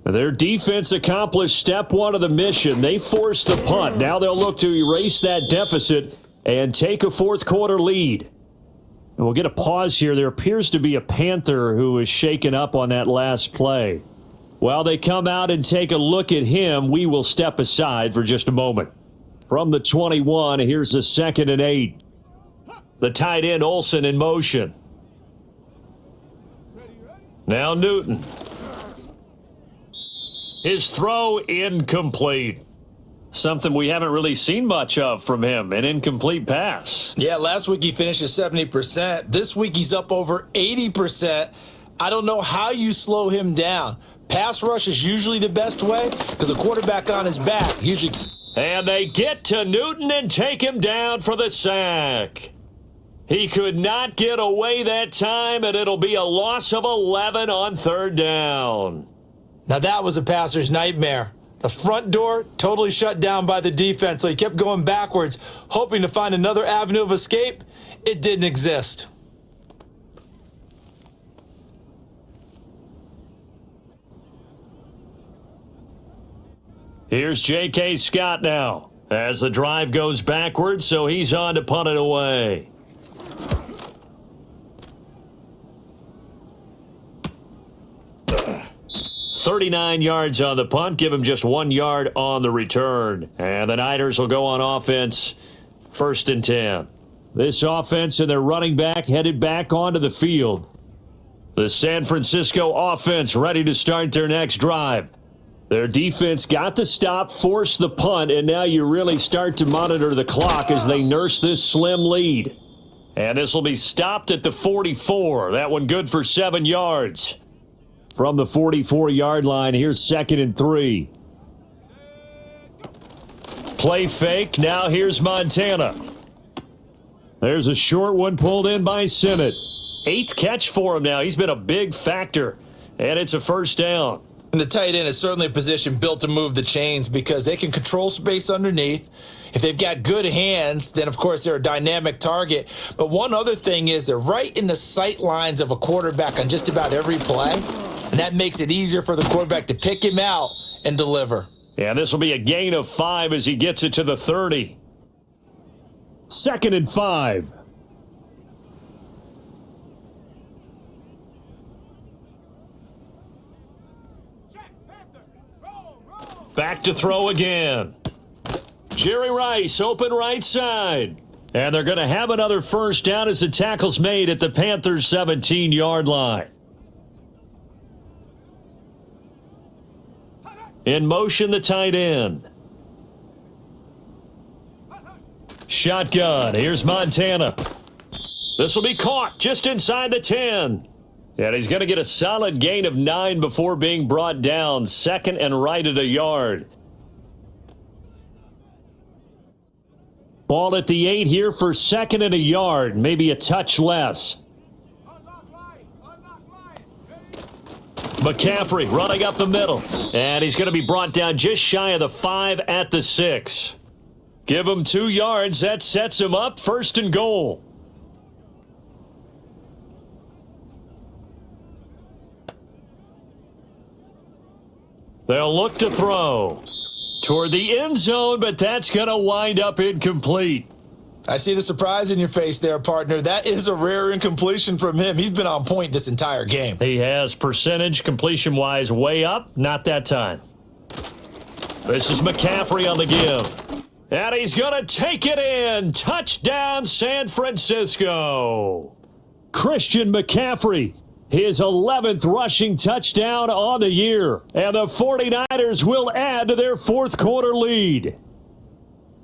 Their defense accomplished step 1 of the mission. They forced the punt. Now they'll look to erase that deficit and take a 4th quarter lead. And we'll get a pause here. There appears to be a Panther who is shaken up on that last play. While they come out and take a look at him, we will step aside for just a moment. From the 21, here's the 2nd and 8. The tight end Olsen in motion. Now Newton. His throw incomplete. Something we haven't really seen much of from him, an incomplete pass. Yeah, last week he finished at 70%. This week he's up over 80%. I don't know how you slow him down. Pass rush is usually the best way because a quarterback on his back usually. And they get to Newton and take him down for the sack. He could not get away that time, and it'll be a loss of 11 on 3rd down. Now that was a passer's nightmare. The front door totally shut down by the defense, so he kept going backwards, hoping to find another avenue of escape. It didn't exist. Here's J.K. Scott now, as the drive goes backwards, so he's on to punt it away. $39 yards on the punt, give him just 1 yard on the return. And the Niners will go on offense, 1st and 10. This offense and their running back headed back onto the field. The San Francisco offense ready to start their next drive. Their defense got the stop, forced the punt, and now you really start to monitor the clock as they nurse this slim lead. And this will be stopped at the 44. That one good for 7 yards. From the 44-yard line, here's 2nd and 3. Play fake. Now here's Montana. There's a short one pulled in by Simmett. 8th catch for him now. He's been a big factor. And it's a 1st down. And the tight end is certainly a position built to move the chains because they can control space underneath. If they've got good hands, then, of course, they're a dynamic target. But one other thing is they're right in the sight lines of a quarterback on just about every play. And that makes it easier for the quarterback to pick him out and deliver. Yeah, this will be a gain of 5 as he gets it to the 30. 2nd and 5. Back to throw again. Jerry Rice, open right side. And they're going to have another 1st down as the tackle's made at the Panthers' 17-yard line. In motion, the tight end. Shotgun. Here's Montana. This will be caught just inside the 10. And he's going to get a solid gain of 9 before being brought down. 2nd and right at a yard. Ball at the 8 here for 2nd and a yard. Maybe a touch less. McCaffrey running up the middle. And he's going to be brought down just shy of the 5 at the 6. Give him 2 yards. That sets him up 1st and goal. They'll look to throw toward the end zone, but that's going to wind up incomplete. I see the surprise in your face there, partner. That is a rare incompletion from him. He's been on point this entire game. He has percentage completion-wise way up. Not that time. This is McCaffrey on the give. And he's going to take it in. Touchdown, San Francisco. Christian McCaffrey, his 11th rushing touchdown on the year. And the 49ers will add to their 4th quarter lead.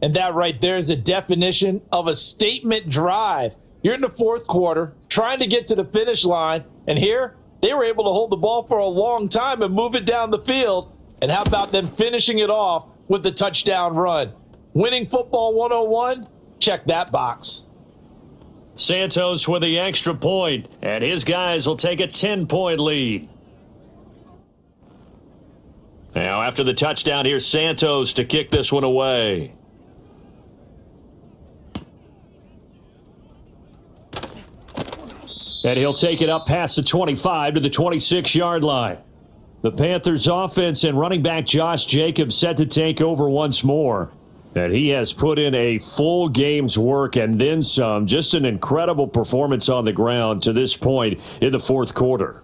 And that right there is a definition of a statement drive. You're in the 4th quarter, trying to get to the finish line, and here, they were able to hold the ball for a long time and move it down the field. And how about them finishing it off with the touchdown run? Winning football 101? Check that box. Santos with the extra point, and his guys will take a 10-point lead. Now, after the touchdown, here's Santos to kick this one away. And he'll take it up past the 25 to the 26-yard line. The Panthers offense and running back Josh Jacobs set to take over once more. And he has put in a full game's work and then some. Just an incredible performance on the ground to this point in the 4th quarter.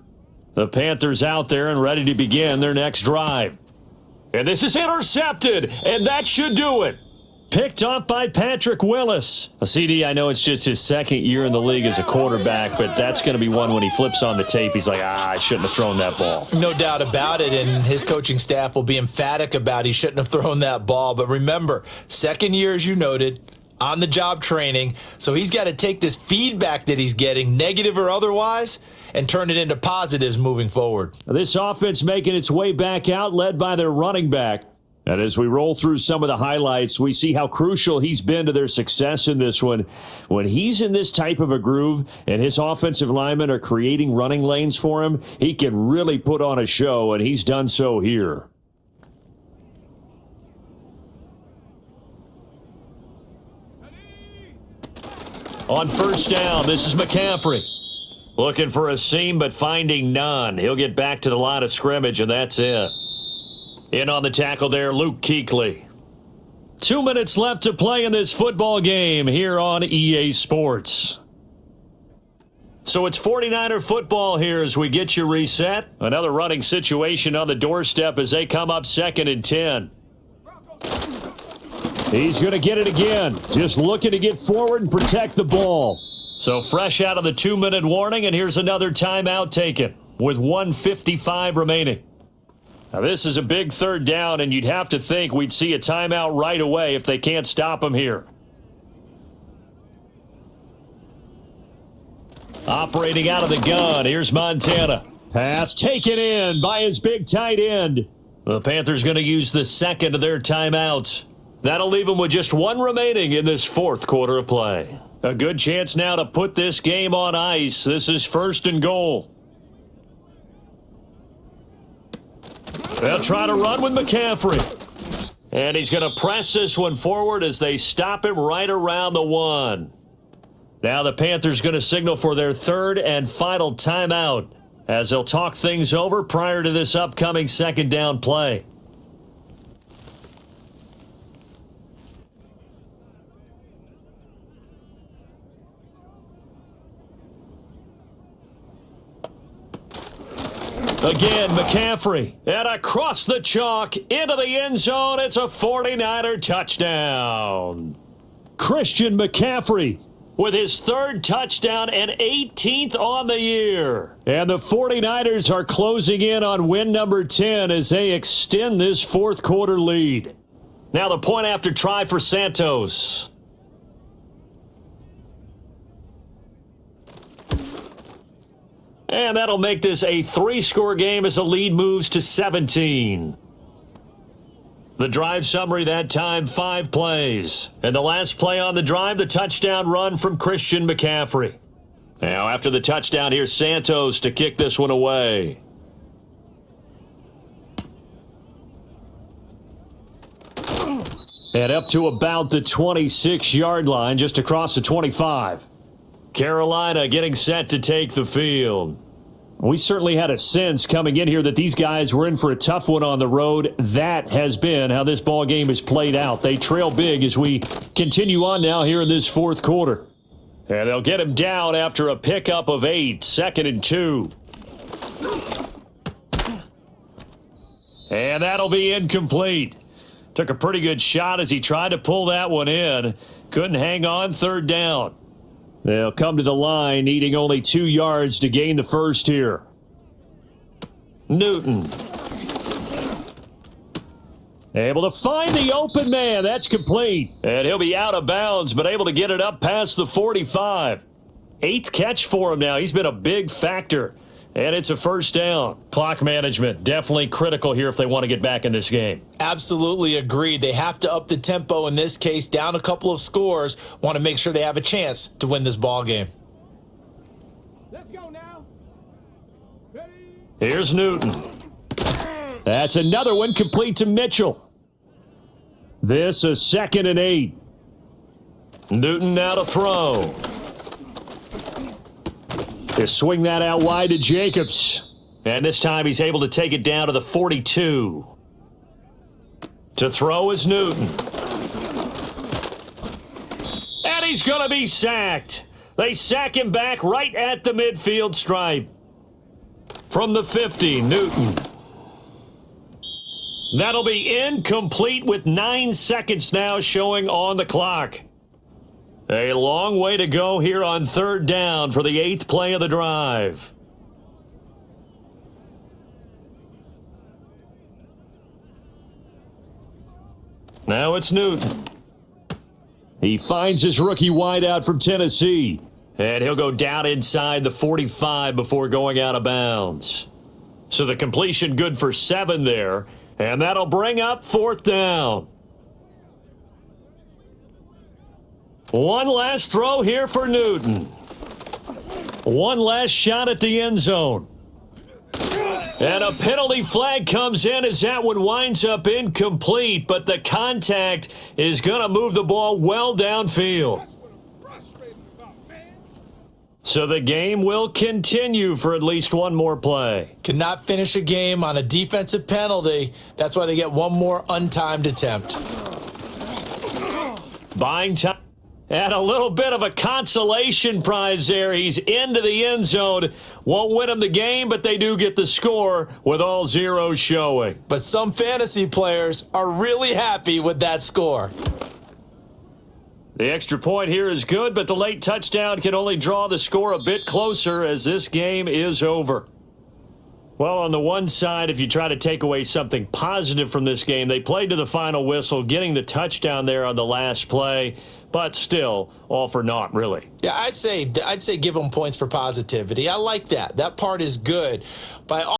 The Panthers out there and ready to begin their next drive. And this is intercepted, and that should do it. Picked up by Patrick Willis. A CD, I know it's just his 2nd year in the league as a quarterback, but that's going to be one when he flips on the tape. He's like, I shouldn't have thrown that ball. No doubt about it, and his coaching staff will be emphatic about he shouldn't have thrown that ball. But remember, 2nd year, as you noted, on-the-job training, so he's got to take this feedback that he's getting, negative or otherwise, and turn it into positives moving forward. This offense making its way back out, led by their running back. And as we roll through some of the highlights, we see how crucial he's been to their success in this one. When he's in this type of a groove and his offensive linemen are creating running lanes for him, he can really put on a show, and he's done so here. On 1st down, this is McCaffrey. Looking for a seam, but finding none. He'll get back to the line of scrimmage, and that's it. In on the tackle there, Luke Kuechly. 2 minutes left to play in this football game here on EA Sports. So it's 49er football here as we get you reset. Another running situation on the doorstep as they come up 2nd and 10. He's going to get it again. Just looking to get forward and protect the ball. So fresh out of the 2-minute warning, and here's another timeout taken with 1:55 remaining. Now, this is a big 3rd down, and you'd have to think we'd see a timeout right away if they can't stop him here. Operating out of the gun, here's Montana. Pass taken in by his big tight end. The Panthers going to use the 2nd of their timeouts. That'll leave them with just 1 remaining in this 4th quarter of play. A good chance now to put this game on ice. This is 1st and goal. They'll try to run with McCaffrey. And he's going to press this one forward as they stop him right around the 1. Now the Panthers going to signal for their 3rd and final timeout as they'll talk things over prior to this upcoming 2nd down play. Again, McCaffrey, and across the chalk, into the end zone, it's a 49er touchdown. Christian McCaffrey with his 3rd touchdown and 18th on the year. And the 49ers are closing in on win number 10 as they extend this 4th quarter lead. Now the point after try for Santos. And that'll make this a 3-score game as the lead moves to 17. The drive summary that time, 5 plays. And the last play on the drive, the touchdown run from Christian McCaffrey. Now after the touchdown, here's Santos to kick this one away. And up to about the 26-yard line, just across the 25. Carolina getting set to take the field. We certainly had a sense coming in here that these guys were in for a tough one on the road. That has been how this ball game has played out. They trail big as we continue on now here in this fourth quarter. And they'll get him down after a pickup of 8, 2nd and 2. And that'll be incomplete. Took a pretty good shot as he tried to pull that one in. Couldn't hang on, 3rd down. They'll come to the line, needing only 2 yards to gain the first here. Newton. Able to find the open man. That's complete. And he'll be out of bounds, but able to get it up past the 45. 8th catch for him now. He's been a big factor. And it's a 1st down. Clock management, definitely critical here if they want to get back in this game. Absolutely agreed. They have to up the tempo in this case, down a couple of scores. Want to make sure they have a chance to win this ball game. Let's go now. Ready? Here's Newton. That's another one complete to Mitchell. This a 2nd and 8. Newton now to throw. They swing that out wide to Jacobs. And this time he's able to take it down to the 42. To throw is Newton. And he's going to be sacked. They sack him back right at the midfield stripe. From the 50, Newton. That'll be incomplete with 9 seconds now showing on the clock. A long way to go here on 3rd down for the 8th play of the drive. Now it's Newton. He finds his rookie wideout from Tennessee. And he'll go down inside the 45 before going out of bounds. So the completion good for 7 there. And that'll bring up 4th down. One last throw here for Newton. One last shot at the end zone. And a penalty flag comes in as that one winds up incomplete, but the contact is going to move the ball well downfield. So the game will continue for at least one more play. Cannot finish a game on a defensive penalty. That's why they get one more untimed attempt. Buying time. And a little bit of a consolation prize there. He's into the end zone. Won't win them the game, but they do get the score with all zeros showing. But some fantasy players are really happy with that score. The extra point here is good, but the late touchdown can only draw the score a bit closer as this game is over. Well, on the one side, if you try to take away something positive from this game, they played to the final whistle, getting the touchdown there on the last play, but still all for naught, really. Yeah, I'd say give them points for positivity. I like that. That part is good. By